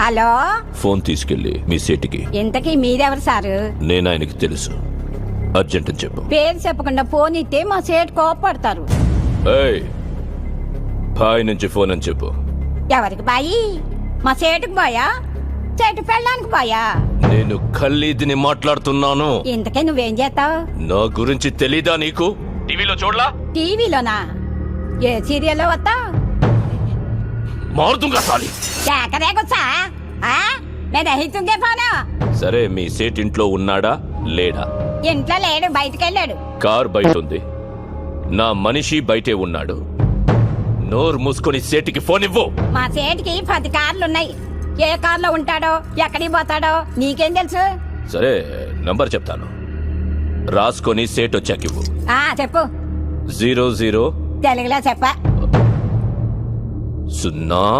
Hello, phone తీసుకెళ్ళి మీ సీటుకి. ఇంతకీ మీరెవరు సారు? నేను ఆయనకి తెలుసు, అర్జెంట్ అని చెప్పు. పేరు చెప్పకుండా ఫోన్ ఇస్తే మా సేటు కోపడతారు. ఏయ్, బాయ్ నుంచి ఫోన్ అని చెప్పు. ఎవరికి బాయి? మా సేటుకు బాయా, చెట్టు పెళ్ళడానికి బాయా? నేను ఖల్లీదిని మాట్లాడుతున్నాను. ఇంతకే నువ్వేం చేస్తావు? నా గురించి తెలీదా నీకు? టీవీలో చూడలా? టీవీలోనా? ఏ సీరియల్లో వస్తావు? మారుతుంగా సాలి. కేకరేకొచ్చా? రహితుంగే ఫోను. సరే, మీ సేట్ ఇంట్లో ఉన్నాడా లేడా? ఇంట్లో లేడు, బయటకెళ్ళాడు. కార్ బయట ఉంది, నా మనిషి బయటే ఉన్నాడు. నోరు మూసుకొని సేటికి ఫోన్ ఇవ్వు. మా సేటికి 10 కార్లున్నాయి. ఏ కార్లో ఉంటాడో, ఎక్కడికి పోతాడో నీకేం తెలుసు? సరే, నంబర్ చెప్తాను, రాసుకొని సేట్ వచ్చాక ఇవ్వు. చెప్పు. 00 తెలుగులో చెప్ప. 0